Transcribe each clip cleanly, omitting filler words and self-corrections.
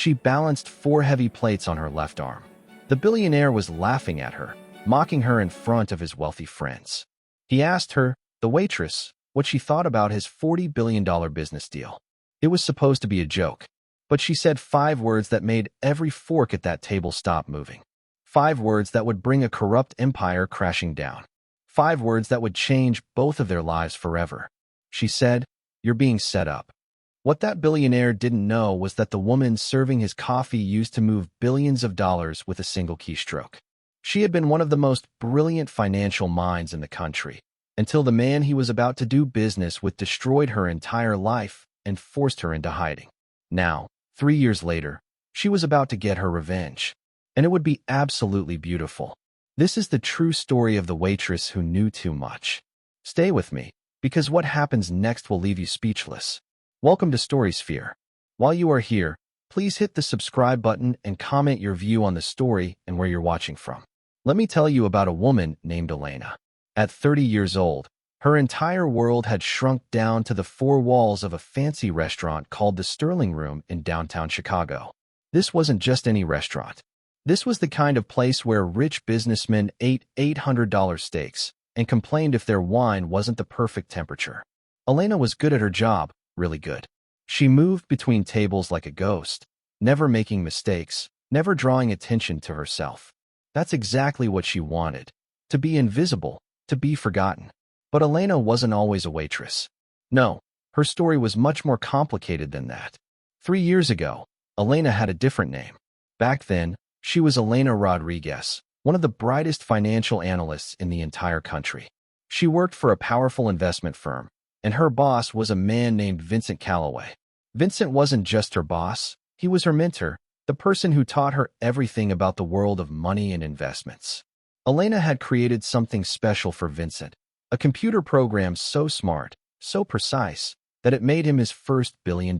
She balanced 4 heavy plates on her left arm. The billionaire was laughing at her, mocking her in front of his wealthy friends. He asked her, the waitress, what she thought about his $40 billion business deal. It was supposed to be a joke, but she said 5 words that made every fork at that table stop moving. 5 words that would bring a corrupt empire crashing down. 5 words that would change both of their lives forever. She said, "You're being set up." What that billionaire didn't know was that the woman serving his coffee used to move billions of dollars with a single keystroke. She had been one of the most brilliant financial minds in the country, until the man he was about to do business with destroyed her entire life and forced her into hiding. Now, 3 years later, she was about to get her revenge, and it would be absolutely beautiful. This is the true story of the waitress who knew too much. Stay with me, because what happens next will leave you speechless. Welcome to StorySphere. While you are here, please hit the subscribe button and comment your view on the story and where you're watching from. Let me tell you about a woman named Elena. At 30 years old, her entire world had shrunk down to the 4 walls of a fancy restaurant called the Sterling Room in downtown Chicago. This wasn't just any restaurant. This was the kind of place where rich businessmen ate $800 steaks and complained if their wine wasn't the perfect temperature. Elena was good at her job, really good. She moved between tables like a ghost, never making mistakes, never drawing attention to herself. That's exactly what she wanted, to be invisible, to be forgotten. But Elena wasn't always a waitress. No, her story was much more complicated than that. 3 years ago, Elena had a different name. Back then, she was Elena Rodriguez, one of the brightest financial analysts in the entire country. She worked for a powerful investment firm, and her boss was a man named Vincent Callaway. Vincent wasn't just her boss, he was her mentor, the person who taught her everything about the world of money and investments. Elena had created something special for Vincent, a computer program so smart, so precise, that it made him his first $1 billion.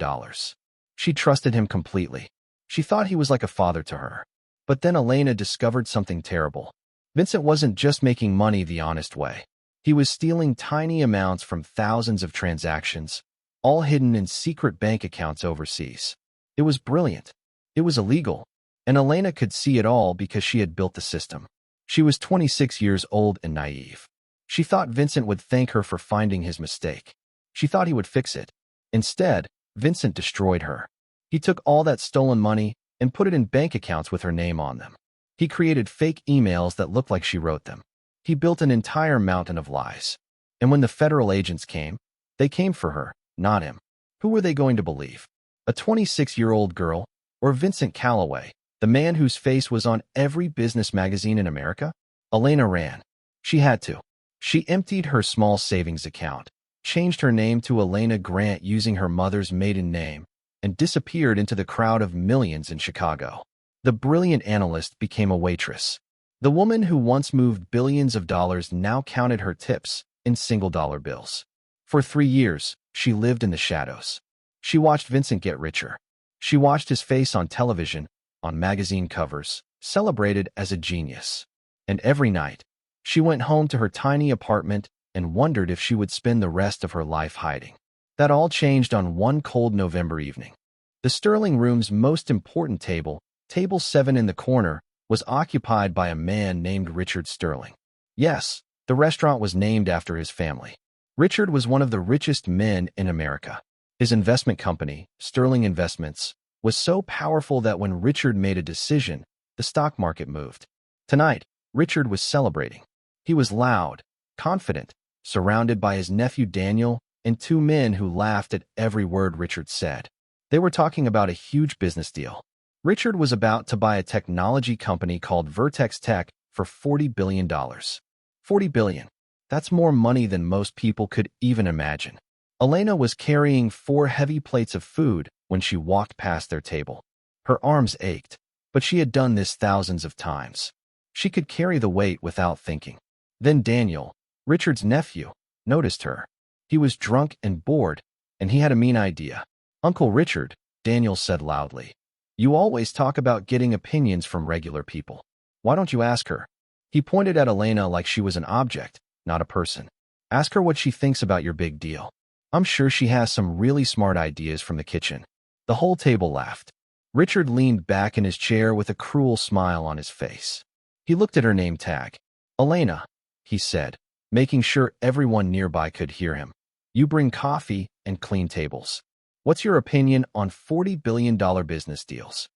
She trusted him completely. She thought he was like a father to her. But then Elena discovered something terrible. Vincent wasn't just making money the honest way. He was stealing tiny amounts from thousands of transactions, all hidden in secret bank accounts overseas. It was brilliant. It was illegal. And Elena could see it all because she had built the system. She was 26 years old and naive. She thought Vincent would thank her for finding his mistake. She thought he would fix it. Instead, Vincent destroyed her. He took all that stolen money and put it in bank accounts with her name on them. He created fake emails that looked like she wrote them. He built an entire mountain of lies. And when the federal agents came, they came for her, not him. Who were they going to believe? A 26-year-old girl, or Vincent Callaway, the man whose face was on every business magazine in America? Elena ran. She had to. She emptied her small savings account, changed her name to Elena Grant using her mother's maiden name, and disappeared into the crowd of millions in Chicago. The brilliant analyst became a waitress. The woman who once moved billions of dollars now counted her tips in single-dollar bills. For 3 years, she lived in the shadows. She watched Vincent get richer. She watched his face on television, on magazine covers, celebrated as a genius. And every night, she went home to her tiny apartment and wondered if she would spend the rest of her life hiding. That all changed on one cold November evening. The Sterling Room's most important table, table 7 in the corner, was occupied by a man named Richard Sterling. Yes, the restaurant was named after his family. Richard was one of the richest men in America. His investment company, Sterling Investments, was so powerful that when Richard made a decision, the stock market moved. Tonight, Richard was celebrating. He was loud, confident, surrounded by his nephew Daniel and 2 men who laughed at every word Richard said. They were talking about a huge business deal. Richard was about to buy a technology company called Vertex Tech for $40 billion. $40 billion. That's more money than most people could even imagine. Elena was carrying 4 heavy plates of food when she walked past their table. Her arms ached, but she had done this thousands of times. She could carry the weight without thinking. Then Daniel, Richard's nephew, noticed her. He was drunk and bored, and he had a mean idea. "Uncle Richard," Daniel said loudly, "you always talk about getting opinions from regular people. Why don't you ask her?" He pointed at Elena like she was an object, not a person. "Ask her what she thinks about your big deal. I'm sure she has some really smart ideas from the kitchen." The whole table laughed. Richard leaned back in his chair with a cruel smile on his face. He looked at her name tag. Elena, he said, making sure everyone nearby could hear him. You bring coffee and clean tables. What's your opinion on $40 billion business deals?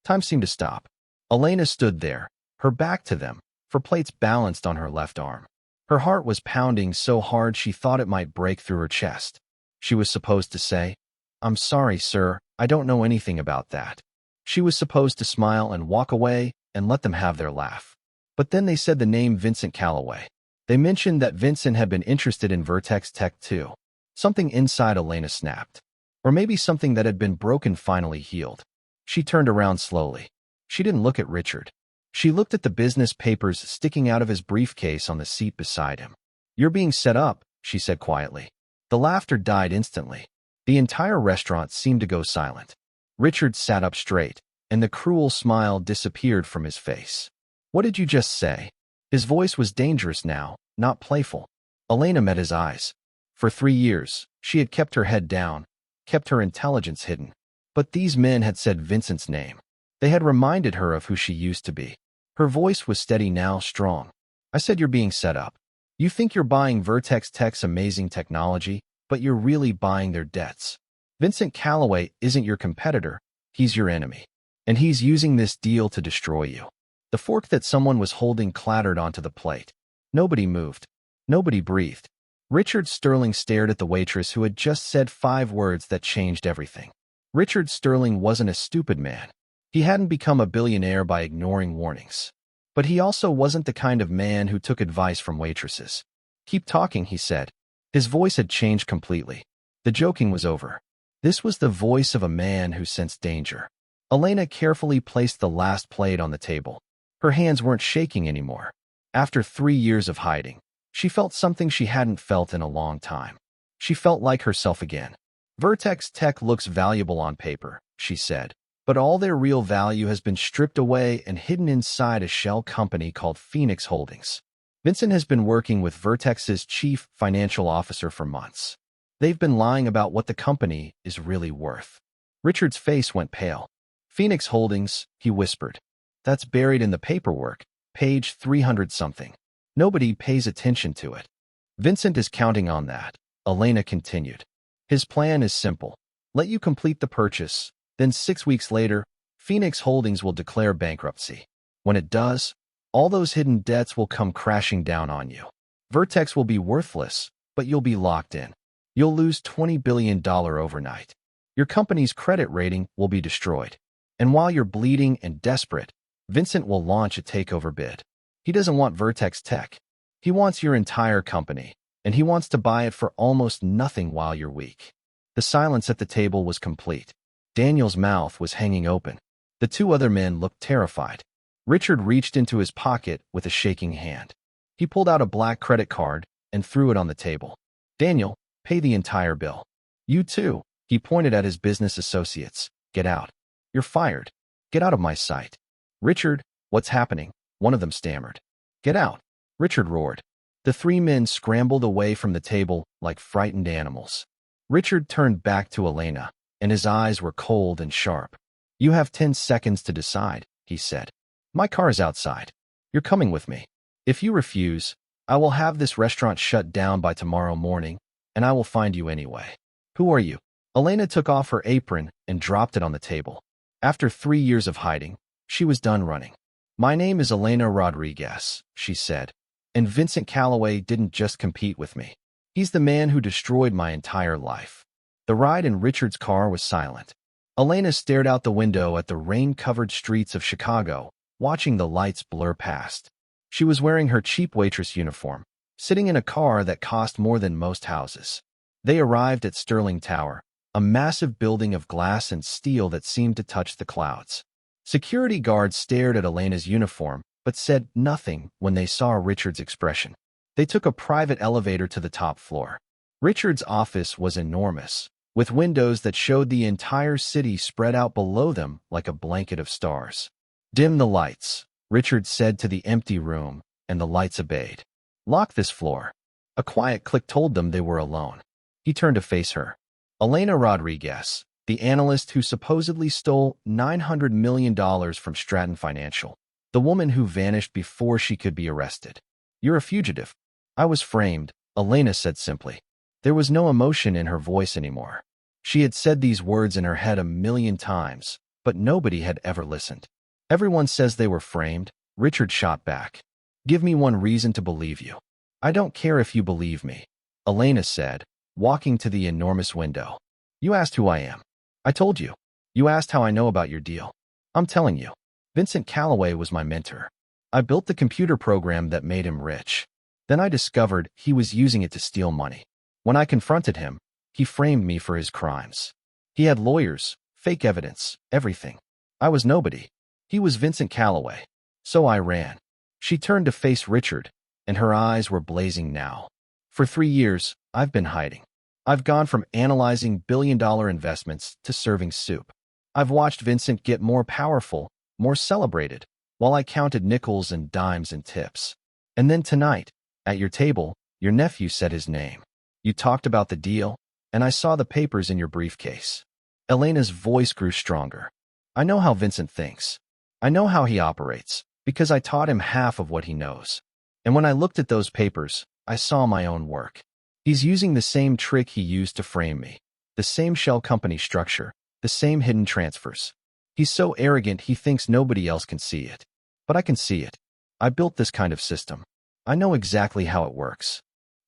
Time seemed to stop. Elena stood there, her back to them, her plates balanced on her left arm. Her heart was pounding so hard she thought it might break through her chest. She was supposed to say, "I'm sorry, sir, I don't know anything about that." She was supposed to smile and walk away and let them have their laugh. But then they said the name Vincent Callaway. They mentioned that Vincent had been interested in Vertex Tech too. Something inside Elena snapped. Or maybe something that had been broken finally healed. She turned around slowly. She didn't look at Richard. She looked at the business papers sticking out of his briefcase on the seat beside him. You're being set up, she said quietly. The laughter died instantly. The entire restaurant seemed to go silent. Richard sat up straight, and the cruel smile disappeared from his face. What did you just say? His voice was dangerous now, not playful. Elena met his eyes. For 3 years, she had kept her head down, kept her intelligence hidden. But these men had said Vincent's name. They had reminded her of who she used to be. Her voice was steady now, strong. I said you're being set up. You think you're buying Vertex Tech's amazing technology, but you're really buying their debts. Vincent Callaway isn't your competitor, he's your enemy. And he's using this deal to destroy you. The fork that someone was holding clattered onto the plate. Nobody moved. Nobody breathed. Richard Sterling stared at the waitress who had just said 5 words that changed everything. Richard Sterling wasn't a stupid man. He hadn't become a billionaire by ignoring warnings. But he also wasn't the kind of man who took advice from waitresses. Keep talking, he said. His voice had changed completely. The joking was over. This was the voice of a man who sensed danger. Elena carefully placed the last plate on the table. Her hands weren't shaking anymore. After 3 years of hiding, she felt something she hadn't felt in a long time. She felt like herself again. Vertex Tech looks valuable on paper, she said, but all their real value has been stripped away and hidden inside a shell company called Phoenix Holdings. Vincent has been working with Vertex's chief financial officer for months. They've been lying about what the company is really worth. Richard's face went pale. Phoenix Holdings, he whispered. That's buried in the paperwork, page 300-something. Nobody pays attention to it. Vincent is counting on that, Elena continued. His plan is simple. Let you complete the purchase, then 6 weeks later, Phoenix Holdings will declare bankruptcy. When it does, all those hidden debts will come crashing down on you. Vertex will be worthless, but you'll be locked in. You'll lose $20 billion overnight. Your company's credit rating will be destroyed. And while you're bleeding and desperate, Vincent will launch a takeover bid. He doesn't want Vertex Tech. He wants your entire company, and he wants to buy it for almost nothing while you're weak. The silence at the table was complete. Daniel's mouth was hanging open. The 2 other men looked terrified. Richard reached into his pocket with a shaking hand. He pulled out a black credit card and threw it on the table. Daniel, pay the entire bill. You too, he pointed at his business associates. Get out. You're fired. Get out of my sight. Richard, what's happening? One of them stammered. Get out, Richard roared. The 3 men scrambled away from the table like frightened animals. Richard turned back to Elena, and his eyes were cold and sharp. You have 10 seconds to decide, he said. My car is outside. You're coming with me. If you refuse, I will have this restaurant shut down by tomorrow morning, and I will find you anyway. Who are you? Elena took off her apron and dropped it on the table. After 3 years of hiding, she was done running. My name is Elena Rodriguez, she said, and Vincent Callaway didn't just compete with me. He's the man who destroyed my entire life. The ride in Richard's car was silent. Elena stared out the window at the rain-covered streets of Chicago, watching the lights blur past. She was wearing her cheap waitress uniform, sitting in a car that cost more than most houses. They arrived at Sterling Tower, a massive building of glass and steel that seemed to touch the clouds. Security guards stared at Elena's uniform, but said nothing when they saw Richard's expression. They took a private elevator to the top floor. Richard's office was enormous, with windows that showed the entire city spread out below them like a blanket of stars. Dim the lights, Richard said to the empty room, and the lights obeyed. Lock this floor. A quiet click told them they were alone. He turned to face her. Elena Rodriguez, the analyst who supposedly stole $900 million from Stratton Financial, the woman who vanished before she could be arrested. You're a fugitive. I was framed, Elena said simply. There was no emotion in her voice anymore. She had said these words in her head a million times, but nobody had ever listened. Everyone says they were framed, Richard shot back. Give me one reason to believe you. I don't care if you believe me, Elena said, walking to the enormous window. You asked who I am. I told you. You asked how I know about your deal. I'm telling you. Vincent Callaway was my mentor. I built the computer program that made him rich. Then I discovered he was using it to steal money. When I confronted him, he framed me for his crimes. He had lawyers, fake evidence, everything. I was nobody. He was Vincent Callaway. So I ran. She turned to face Richard, and her eyes were blazing now. For 3 years, I've been hiding. I've gone from analyzing billion-dollar investments to serving soup. I've watched Vincent get more powerful, more celebrated, while I counted nickels and dimes and tips. And then tonight, at your table, your nephew said his name. You talked about the deal, and I saw the papers in your briefcase. Elena's voice grew stronger. I know how Vincent thinks. I know how he operates, because I taught him half of what he knows. And when I looked at those papers, I saw my own work. He's using the same trick he used to frame me, the same shell company structure, the same hidden transfers. He's so arrogant he thinks nobody else can see it. But I can see it. I built this kind of system. I know exactly how it works.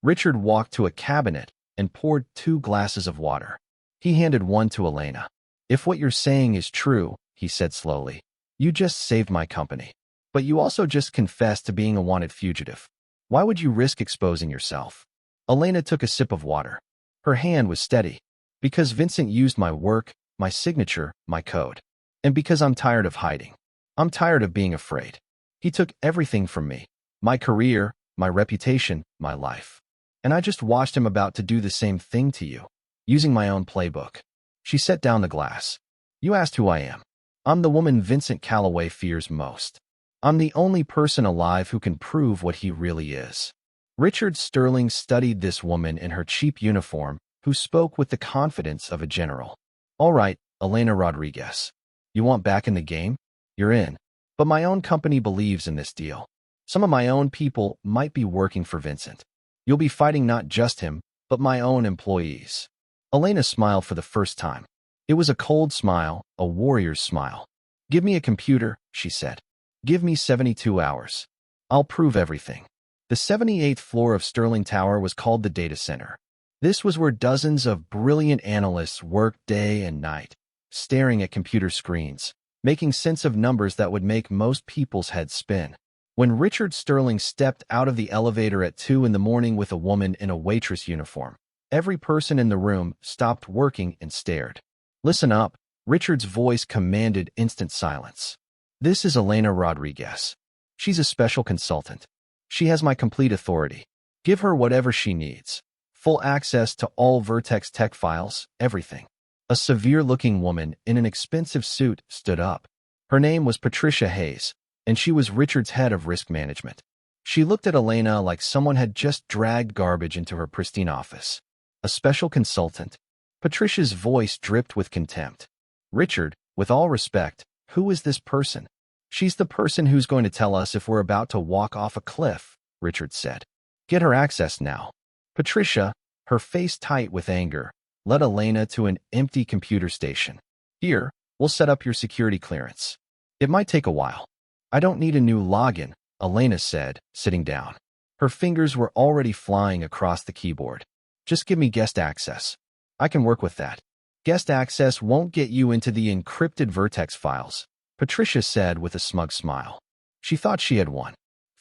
Richard walked to a cabinet and poured 2 glasses of water. He handed one to Elena. If what you're saying is true, he said slowly, you just saved my company. But you also just confessed to being a wanted fugitive. Why would you risk exposing yourself? Elena took a sip of water. Her hand was steady. Because Vincent used my work, my signature, my code. And because I'm tired of hiding. I'm tired of being afraid. He took everything from me. My career, my reputation, my life. And I just watched him about to do the same thing to you. Using my own playbook. She set down the glass. You asked who I am. I'm the woman Vincent Callaway fears most. I'm the only person alive who can prove what he really is. Richard Sterling studied this woman in her cheap uniform, who spoke with the confidence of a general. All right, Elena Rodriguez. You want back in the game? You're in. But my own company believes in this deal. Some of my own people might be working for Vincent. You'll be fighting not just him, but my own employees. Elena smiled for the first time. It was a cold smile, a warrior's smile. Give me a computer, she said. Give me 72 hours. I'll prove everything. The 78th floor of Sterling Tower was called the data center. This was where dozens of brilliant analysts worked day and night, staring at computer screens, making sense of numbers that would make most people's heads spin. When Richard Sterling stepped out of the elevator at 2 in the morning with a woman in a waitress uniform, every person in the room stopped working and stared. Listen up, Richard's voice commanded instant silence. This is Elena Rodriguez. She's a special consultant. She has my complete authority. Give her whatever she needs. Full access to all Vertex tech files, everything. A severe-looking woman in an expensive suit stood up. Her name was Patricia Hayes, and she was Richard's head of risk management. She looked at Elena like someone had just dragged garbage into her pristine office. A special consultant. Patricia's voice dripped with contempt. Richard, with all respect, who is this person? She's the person who's going to tell us if we're about to walk off a cliff, Richard said. Get her access now. Patricia, her face tight with anger, led Elena to an empty computer station. Here, we'll set up your security clearance. It might take a while. I don't need a new login, Elena said, sitting down. Her fingers were already flying across the keyboard. Just give me guest access. I can work with that. Guest access won't get you into the encrypted Vertex files, Patricia said with a smug smile. She thought she had won.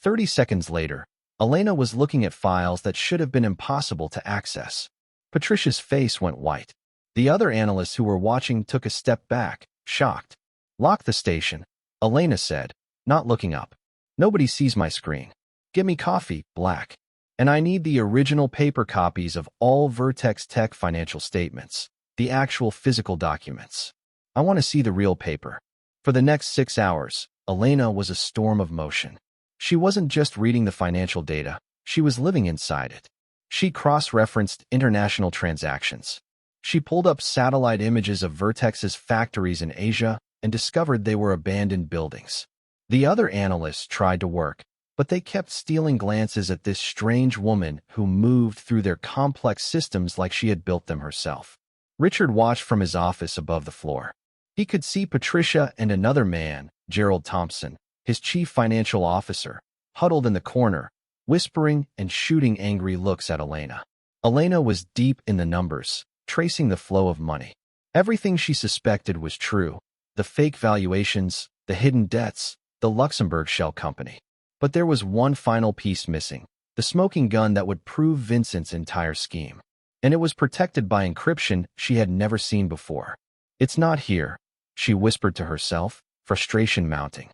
30 seconds later, Elena was looking at files that should have been impossible to access. Patricia's face went white. The other analysts who were watching took a step back, shocked. Lock the station, Elena said, not looking up. Nobody sees my screen. Get me coffee, black. And I need the original paper copies of all Vertex Tech financial statements, the actual physical documents. I want to see the real paper. For the next 6 hours, Elena was a storm of motion. She wasn't just reading the financial data, she was living inside it. She cross-referenced international transactions. She pulled up satellite images of Vertex's factories in Asia and discovered they were abandoned buildings. The other analysts tried to work, but they kept stealing glances at this strange woman who moved through their complex systems like she had built them herself. Richard watched from his office above the floor. He could see Patricia and another man, Gerald Thompson, his chief financial officer, huddled in the corner, whispering and shooting angry looks at Elena. Elena was deep in the numbers, tracing the flow of money. Everything she suspected was true: the fake valuations, the hidden debts, the Luxembourg shell company. But there was one final piece missing: the smoking gun that would prove Vincent's entire scheme. And it was protected by encryption she had never seen before. "It's not here," she whispered to herself, frustration mounting.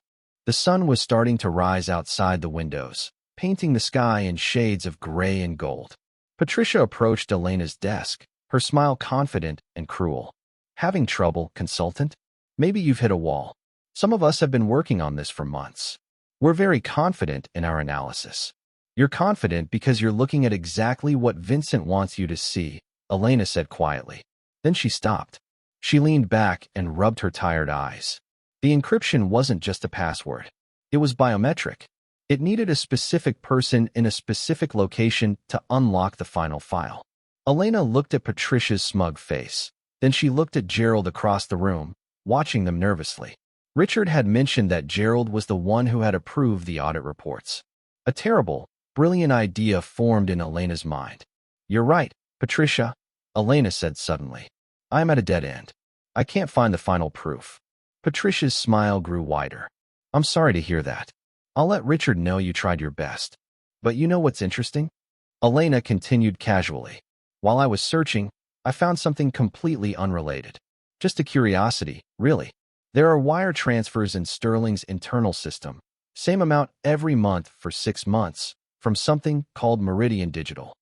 The sun was starting to rise outside the windows, painting the sky in shades of gray and gold. Patricia approached Elena's desk, her smile confident and cruel. "Having trouble, consultant? Maybe you've hit a wall. Some of us have been working on this for months. We're very confident in our analysis." "You're confident because you're looking at exactly what Vincent wants you to see," Elena said quietly. Then she stopped. She leaned back and rubbed her tired eyes. The encryption wasn't just a password. It was biometric. It needed a specific person in a specific location to unlock the final file. Elena looked at Patricia's smug face. Then she looked at Gerald across the room, watching them nervously. Richard had mentioned that Gerald was the one who had approved the audit reports. A terrible, brilliant idea formed in Elena's mind. "You're right, Patricia," Elena said suddenly. "I'm at a dead end. I can't find the final proof." Patricia's smile grew wider. "I'm sorry to hear that. I'll let Richard know you tried your best. But you know what's interesting?" Elena continued casually. "While I was searching, I found something completely unrelated. Just a curiosity, really. There are wire transfers in Sterling's internal system, same amount every month for 6 months, from something called Meridian Digital."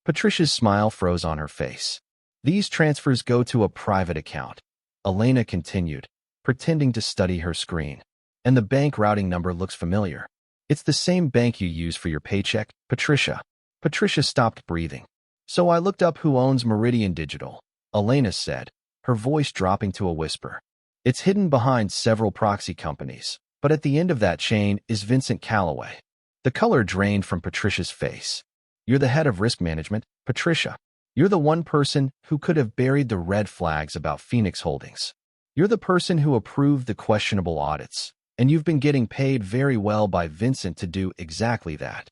Patricia's smile froze on her face. "These transfers go to a private account," Elena continued, pretending to study her screen. "And the bank routing number looks familiar. It's the same bank you use for your paycheck, Patricia." Patricia stopped breathing. "So I looked up who owns Meridian Digital," Elena said, her voice dropping to a whisper. "It's hidden behind several proxy companies, but at the end of that chain is Vincent Callaway." The color drained from Patricia's face. "You're the head of risk management, Patricia. You're the one person who could have buried the red flags about Phoenix Holdings. You're the person who approved the questionable audits, and you've been getting paid very well by Vincent to do exactly that."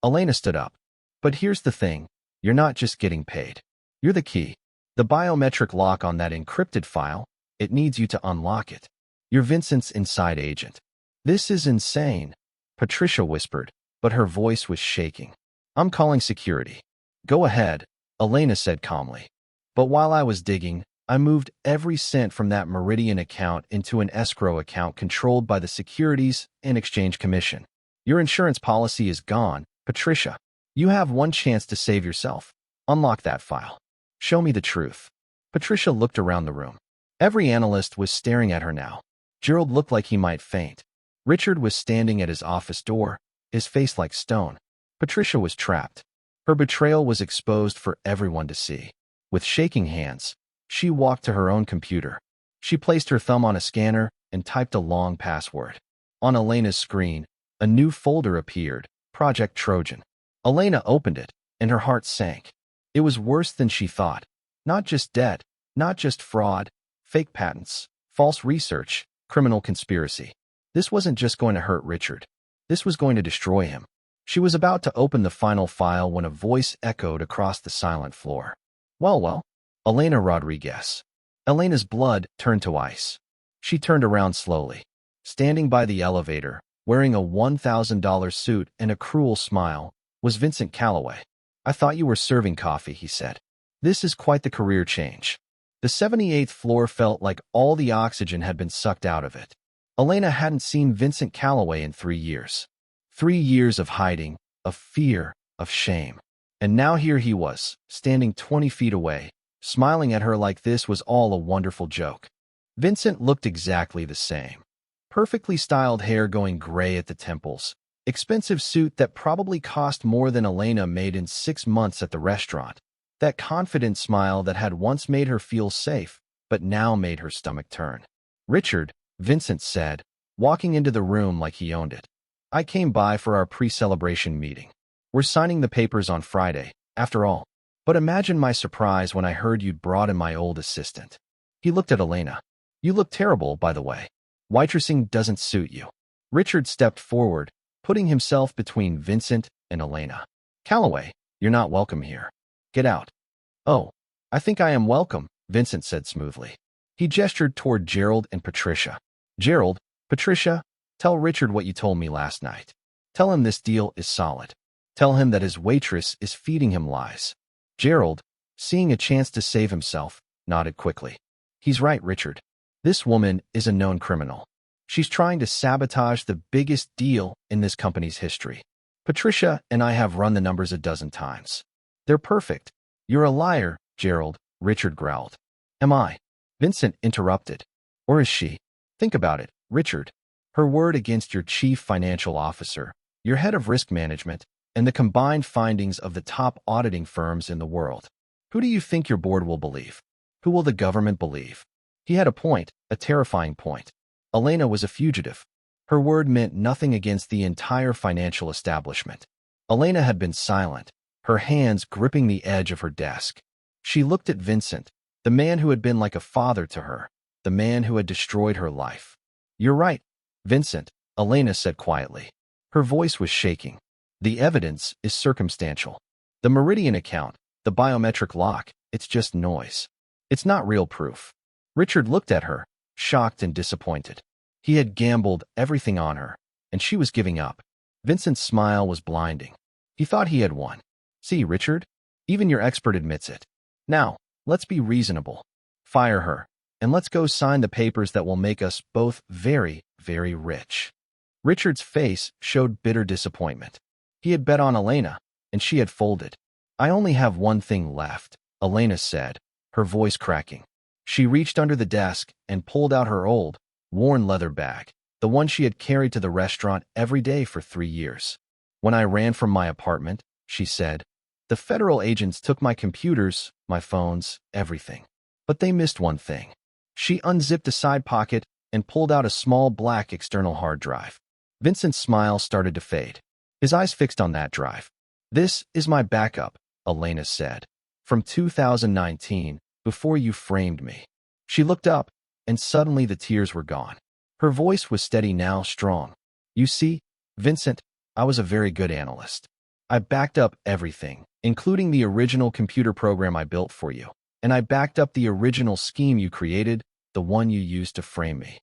Elena stood up. "But here's the thing. You're not just getting paid. You're the key. The biometric lock on that encrypted file, it needs you to unlock it. You're Vincent's inside agent." "This is insane," Patricia whispered, but her voice was shaking. "I'm calling security." "Go ahead," Elena said calmly. "But while I was digging, I moved every cent from that Meridian account into an escrow account controlled by the Securities and Exchange Commission. Your insurance policy is gone, Patricia. You have one chance to save yourself. Unlock that file. Show me the truth." Patricia looked around the room. Every analyst was staring at her now. Gerald looked like he might faint. Richard was standing at his office door, his face like stone. Patricia was trapped. Her betrayal was exposed for everyone to see. With shaking hands, she walked to her own computer. She placed her thumb on a scanner and typed a long password. On Elena's screen, a new folder appeared, Project Trojan. Elena opened it, and her heart sank. It was worse than she thought. Not just debt, not just fraud, fake patents, false research, criminal conspiracy. This wasn't just going to hurt Richard. This was going to destroy him. She was about to open the final file when a voice echoed across the silent floor. Well, Elena Rodriguez." Elena's blood turned to ice. She turned around slowly. Standing by the elevator, wearing a $1,000 suit and a cruel smile, was Vincent Callaway. "I thought you were serving coffee," he said. "This is quite the career change." The 78th floor felt like all the oxygen had been sucked out of it. Elena hadn't seen Vincent Callaway in 3 years. 3 years of hiding, of fear, of shame. And now here he was, standing 20 feet away, smiling at her like this was all a wonderful joke. Vincent looked exactly the same. Perfectly styled hair going gray at the temples, expensive suit that probably cost more than Elena made in 6 months at the restaurant. That confident smile that had once made her feel safe, but now made her stomach turn. "Richard," Vincent said, walking into the room like he owned it. "I came by for our pre-celebration meeting. We're signing the papers on Friday, after all. But imagine my surprise when I heard you'd brought in my old assistant." He looked at Elena. "You look terrible, by the way. Waitressing doesn't suit you." Richard stepped forward, putting himself between Vincent and Elena. "Callaway, you're not welcome here. Get out." "Oh, I think I am welcome," Vincent said smoothly. He gestured toward Gerald and Patricia. "Gerald, Patricia, tell Richard what you told me last night. Tell him this deal is solid. Tell him that his waitress is feeding him lies." Gerald, seeing a chance to save himself, nodded quickly. "He's right, Richard. This woman is a known criminal. She's trying to sabotage the biggest deal in this company's history. Patricia and I have run the numbers a dozen times. They're perfect." "You're a liar, Gerald," Richard growled. "Am I?" Vincent interrupted. "Or is she? Think about it, Richard. Her word against your chief financial officer, your head of risk management, and the combined findings of the top auditing firms in the world. Who do you think your board will believe? Who will the government believe?" He had a point, a terrifying point. Elena was a fugitive. Her word meant nothing against the entire financial establishment. Elena had been silent, her hands gripping the edge of her desk. She looked at Vincent, the man who had been like a father to her, the man who had destroyed her life. "You're right, Vincent," Elena said quietly. Her voice was shaking. "The evidence is circumstantial. The Meridian account, the biometric lock, it's just noise. It's not real proof." Richard looked at her, shocked and disappointed. He had gambled everything on her, and she was giving up. Vincent's smile was blinding. He thought he had won. "See, Richard? Even your expert admits it. Now, let's be reasonable. Fire her, and let's go sign the papers that will make us both very, very rich." Richard's face showed bitter disappointment. He had bet on Elena, and she had folded. "I only have one thing left," Elena said, her voice cracking. She reached under the desk and pulled out her old, worn leather bag, the one she had carried to the restaurant every day for 3 years. "When I ran from my apartment," she said, "the federal agents took my computers, my phones, everything. But they missed one thing." She unzipped a side pocket and pulled out a small black external hard drive. Vincent's smile started to fade, his eyes fixed on that drive. "This is my backup," Elena said, "from 2019, before you framed me." She looked up, and suddenly the tears were gone. Her voice was steady now, strong. "You see, Vincent, I was a very good analyst. I backed up everything, including the original computer program I built for you. And I backed up the original scheme you created, the one you used to frame me."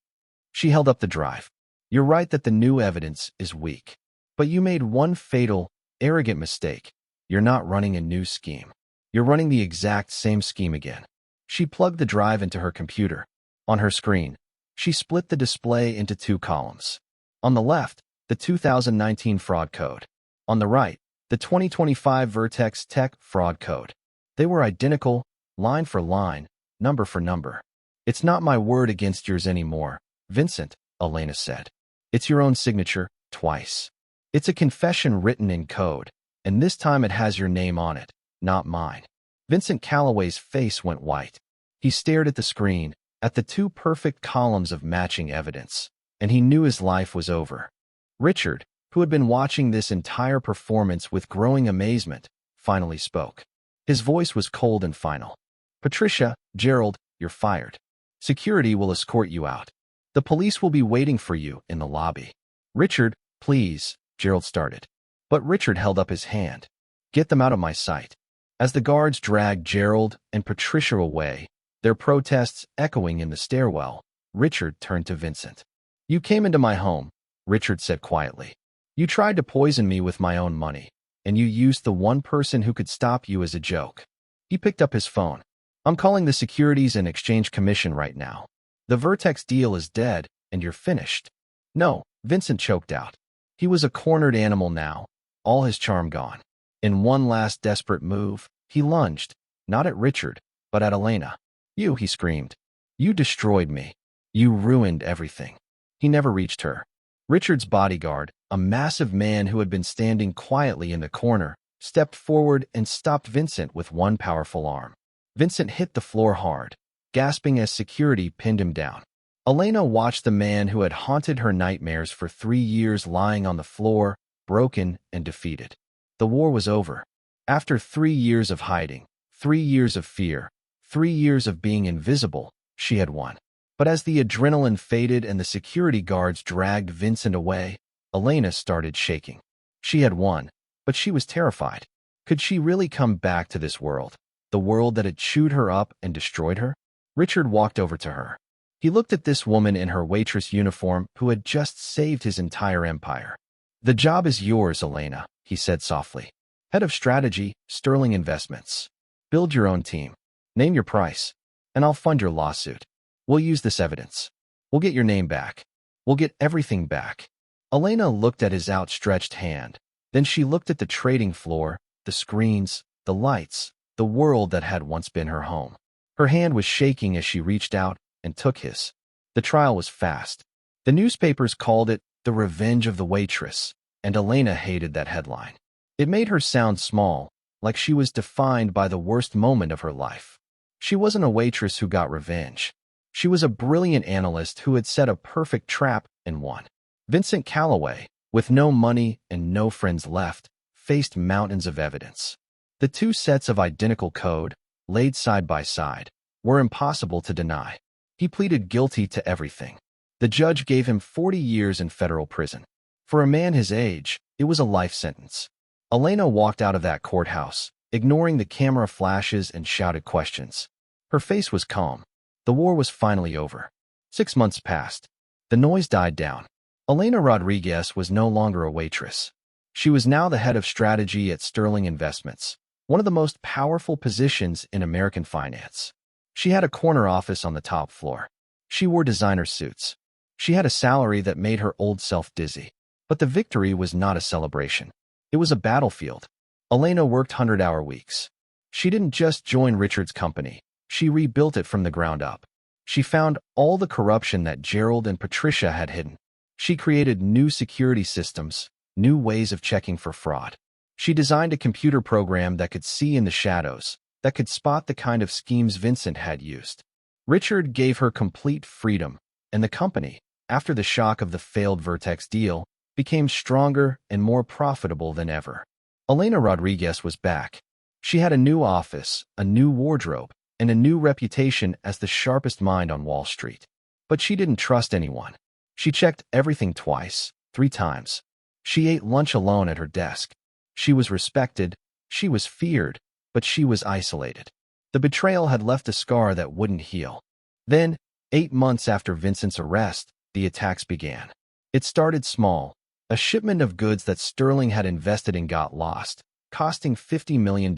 She held up the drive. "You're right that the new evidence is weak. But you made one fatal, arrogant mistake. You're not running a new scheme. You're running the exact same scheme again." She plugged the drive into her computer. On her screen, she split the display into 2 columns. On the left, the 2019 fraud code. On the right, the 2025 Vertex Tech fraud code. They were identical, line for line, number for number. "It's not my word against yours anymore, Vincent," Elena said. "It's your own signature, twice. It's a confession written in code, and this time it has your name on it, not mine." Vincent Callaway's face went white. He stared at the screen, at the 2 perfect columns of matching evidence, and he knew his life was over. Richard, who had been watching this entire performance with growing amazement, finally spoke. His voice was cold and final. "Patricia, Gerald, you're fired. Security will escort you out. The police will be waiting for you in the lobby." "Richard, please," Gerald started. But Richard held up his hand. "Get them out of my sight." As the guards dragged Gerald and Patricia away, their protests echoing in the stairwell, Richard turned to Vincent. "You came into my home," Richard said quietly. "You tried to poison me with my own money, and you used the one person who could stop you as a joke." He picked up his phone. "I'm calling the Securities and Exchange Commission right now. The Vertex deal is dead, and you're finished." "No," Vincent choked out. He was a cornered animal now, all his charm gone. In one last desperate move, he lunged, not at Richard, but at Elena. "You," he screamed. "You destroyed me. You ruined everything." He never reached her. Richard's bodyguard, a massive man who had been standing quietly in the corner, stepped forward and stopped Vincent with one powerful arm. Vincent hit the floor hard, gasping as security pinned him down. Elena watched the man who had haunted her nightmares for 3 years lying on the floor, broken and defeated. The war was over. After 3 years of hiding, 3 years of fear, 3 years of being invisible, she had won. But as the adrenaline faded and the security guards dragged Vincent away, Elena started shaking. She had won, but she was terrified. Could she really come back to this world, the world that had chewed her up and destroyed her? Richard walked over to her. He looked at this woman in her waitress uniform who had just saved his entire empire. "The job is yours, Elena," he said softly. "Head of strategy, Sterling Investments. Build your own team. Name your price, and I'll fund your lawsuit. We'll use this evidence. We'll get your name back. We'll get everything back." Elena looked at his outstretched hand. Then she looked at the trading floor, the screens, the lights, the world that had once been her home. Her hand was shaking as she reached out and took his. The trial was fast. The newspapers called it The Revenge of the Waitress, and Elena hated that headline. It made her sound small, like she was defined by the worst moment of her life. She wasn't a waitress who got revenge. She was a brilliant analyst who had set a perfect trap and won. Vincent Callaway, with no money and no friends left, faced mountains of evidence. The two sets of identical code, laid side by side, were impossible to deny. He pleaded guilty to everything. The judge gave him 40 years in federal prison. For a man his age, it was a life sentence. Elena walked out of that courthouse, ignoring the camera flashes and shouted questions. Her face was calm. The war was finally over. 6 months passed. The noise died down. Elena Rodriguez was no longer a waitress. She was now the head of strategy at Sterling Investments, one of the most powerful positions in American finance. She had a corner office on the top floor. She wore designer suits. She had a salary that made her old self dizzy. But the victory was not a celebration. It was a battlefield. Elena worked 100-hour weeks. She didn't just join Richard's company. She rebuilt it from the ground up. She found all the corruption that Gerald and Patricia had hidden. She created new security systems, new ways of checking for fraud. She designed a computer program that could see in the shadows, that could spot the kind of schemes Vincent had used. Richard gave her complete freedom, and the company, after the shock of the failed Vertex deal, became stronger and more profitable than ever. Elena Rodriguez was back. She had a new office, a new wardrobe, and a new reputation as the sharpest mind on Wall Street. But she didn't trust anyone. She checked everything twice, 3 times. She ate lunch alone at her desk. She was respected, she was feared, but she was isolated. The betrayal had left a scar that wouldn't heal. Then, 8 months after Vincent's arrest, the attacks began. It started small. A shipment of goods that Sterling had invested in got lost, costing $50 million.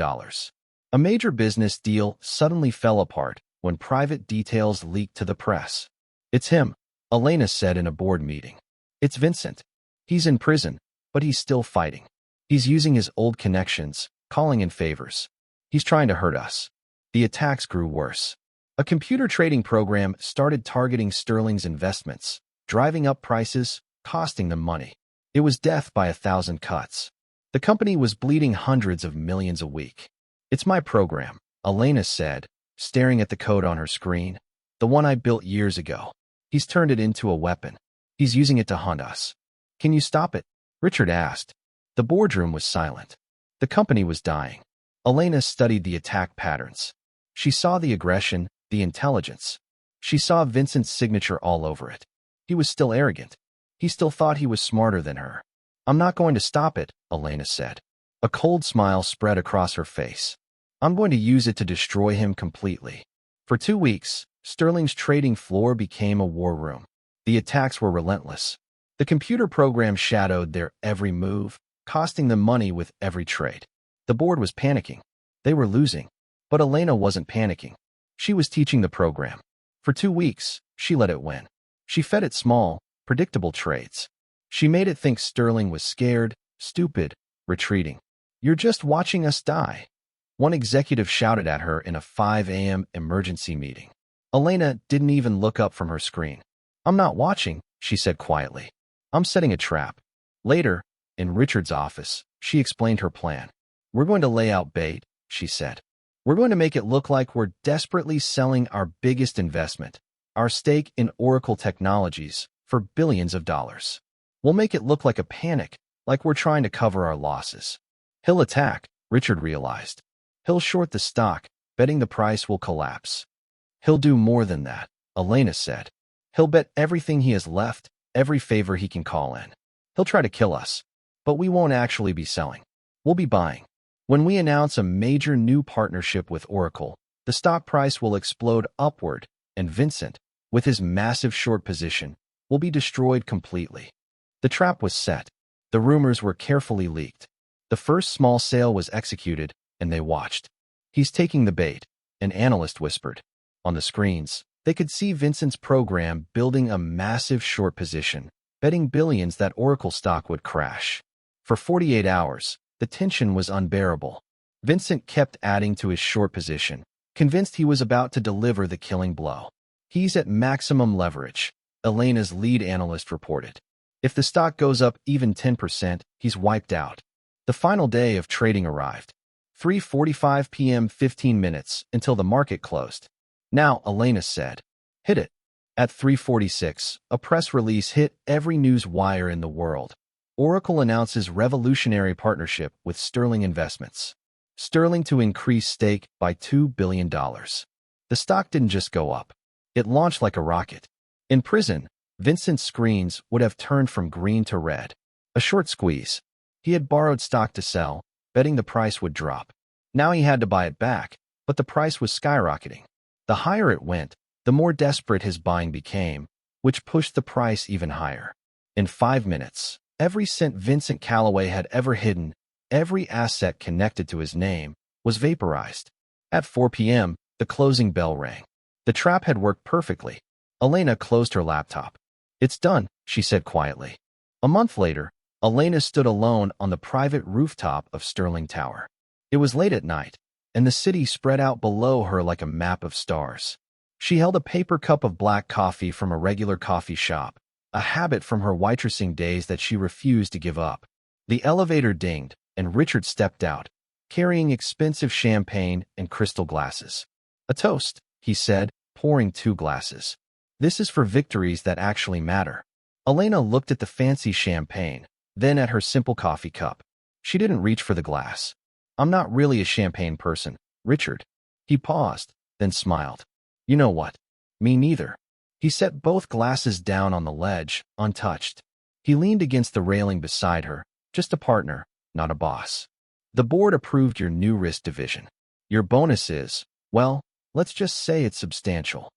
A major business deal suddenly fell apart when private details leaked to the press. "It's him," Elena said in a board meeting. "It's Vincent. He's in prison, but he's still fighting. He's using his old connections, calling in favors. He's trying to hurt us." The attacks grew worse. A computer trading program started targeting Sterling's investments, driving up prices, costing them money. It was death by 1,000 cuts. The company was bleeding hundreds of millions a week. "It's my program," Elena said, staring at the code on her screen. "The one I built years ago. He's turned it into a weapon. He's using it to hunt us." "Can you stop it?" Richard asked. The boardroom was silent. The company was dying. Elena studied the attack patterns. She saw the aggression, the intelligence. She saw Vincent's signature all over it. He was still arrogant. He still thought he was smarter than her. "I'm not going to stop it," Elena said. A cold smile spread across her face. "I'm going to use it to destroy him completely." For 2 weeks, Sterling's trading floor became a war room. The attacks were relentless. The computer program shadowed their every move, costing them money with every trade. The board was panicking. They were losing. But Elena wasn't panicking. She was teaching the program. For 2 weeks, she let it win. She fed it small, predictable trades. She made it think Sterling was scared, stupid, retreating. "You're just watching us die," one executive shouted at her in a 5 a.m. emergency meeting. Elena didn't even look up from her screen. "I'm not watching," she said quietly. "I'm setting a trap." Later, in Richard's office, she explained her plan. We're going to lay out bait, she said. We're going to make it look like we're desperately selling our biggest investment, our stake in Oracle Technologies, for billions of dollars. We'll make it look like a panic, like we're trying to cover our losses. He'll attack, Richard realized. He'll short the stock, betting the price will collapse. He'll do more than that, Elena said. He'll bet everything he has left, every favor he can call in. He'll try to kill us, but we won't actually be selling. We'll be buying. When we announce a major new partnership with Oracle, the stock price will explode upward, and Vincent, with his massive short position, will be destroyed completely. The trap was set. The rumors were carefully leaked. The first small sale was executed, and they watched. He's taking the bait, an analyst whispered. On the screens, they could see Vincent's program building a massive short position, betting billions that Oracle stock would crash. For 48 hours, the tension was unbearable. Vincent kept adding to his short position, convinced he was about to deliver the killing blow. He's at maximum leverage, Elena's lead analyst reported. If the stock goes up even 10%, he's wiped out. The final day of trading arrived. 3:45 p.m. 15 minutes until the market closed. Now, Elena said, hit it. At 3:46, a press release hit every news wire in the world. Oracle announces revolutionary partnership with Sterling Investments. Sterling to increase stake by $2 billion. The stock didn't just go up. It launched like a rocket. In prison, Vincent's screens would have turned from green to red. A short squeeze. He had borrowed stock to sell, betting the price would drop. Now he had to buy it back, but the price was skyrocketing. The higher it went, the more desperate his buying became, which pushed the price even higher. In 5 minutes, every cent Vincent Callaway had ever hidden, every asset connected to his name, was vaporized. At 4 p.m., the closing bell rang. The trap had worked perfectly. Elena closed her laptop. It's done, she said quietly. A month later, Elena stood alone on the private rooftop of Sterling Tower. It was late at night, and the city spread out below her like a map of stars. She held a paper cup of black coffee from a regular coffee shop, a habit from her waitressing days that she refused to give up. The elevator dinged, and Richard stepped out, carrying expensive champagne and crystal glasses. A toast, he said, pouring 2 glasses. This is for victories that actually matter. Elena looked at the fancy champagne, then at her simple coffee cup. She didn't reach for the glass. I'm not really a champagne person, Richard. He paused, then smiled. You know what? Me neither. He set both glasses down on the ledge, untouched. He leaned against the railing beside her, just a partner, not a boss. The board approved your new risk division. Your bonus is, well, let's just say it's substantial.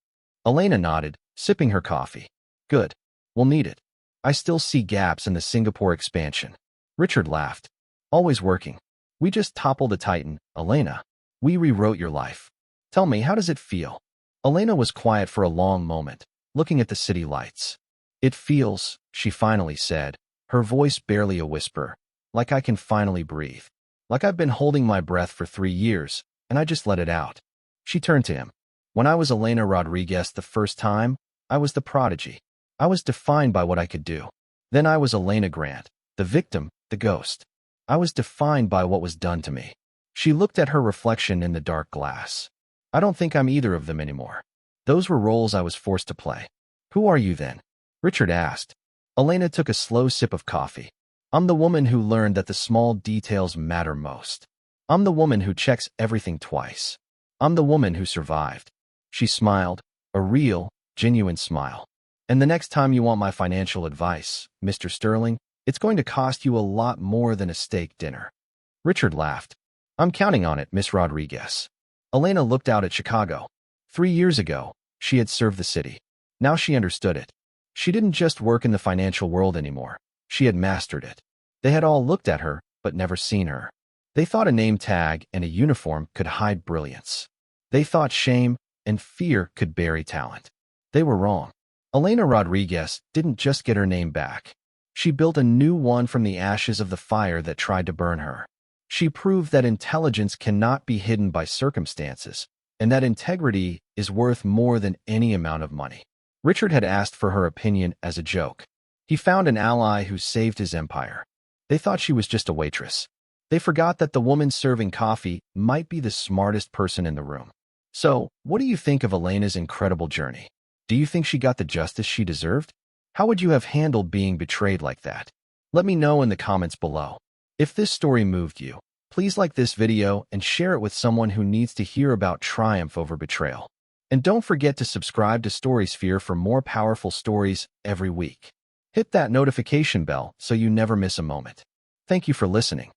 Elena nodded, sipping her coffee. Good. We'll need it. I still see gaps in the Singapore expansion. Richard laughed. Always working. We just toppled a titan, Elena. We rewrote your life. Tell me, how does it feel? Elena was quiet for a long moment, looking at the city lights. It feels, she finally said, her voice barely a whisper, like I can finally breathe. Like I've been holding my breath for 3 years, and I just let it out. She turned to him. When I was Elena Rodriguez the first time, I was the prodigy. I was defined by what I could do. Then I was Elena Grant, the victim, the ghost. I was defined by what was done to me. She looked at her reflection in the dark glass. I don't think I'm either of them anymore. Those were roles I was forced to play. Who are you then? Richard asked. Elena took a slow sip of coffee. I'm the woman who learned that the small details matter most. I'm the woman who checks everything twice. I'm the woman who survived. She smiled, a real, genuine smile. And the next time you want my financial advice, Mr. Sterling, it's going to cost you a lot more than a steak dinner. Richard laughed. I'm counting on it, Miss Rodriguez. Elena looked out at Chicago. 3 years ago, she had served the city. Now she understood it. She didn't just work in the financial world anymore. She had mastered it. They had all looked at her, but never seen her. They thought a name tag and a uniform could hide brilliance. They thought shame and fear could bury talent. They were wrong. Elena Rodriguez didn't just get her name back. She built a new one from the ashes of the fire that tried to burn her. She proved that intelligence cannot be hidden by circumstances, and that integrity is worth more than any amount of money. Richard had asked for her opinion as a joke. He found an ally who saved his empire. They thought she was just a waitress. They forgot that the woman serving coffee might be the smartest person in the room. So, what do you think of Elena's incredible journey? Do you think she got the justice she deserved? How would you have handled being betrayed like that? Let me know in the comments below. If this story moved you, please like this video and share it with someone who needs to hear about triumph over betrayal. And don't forget to subscribe to StorySphere for more powerful stories every week. Hit that notification bell so you never miss a moment. Thank you for listening.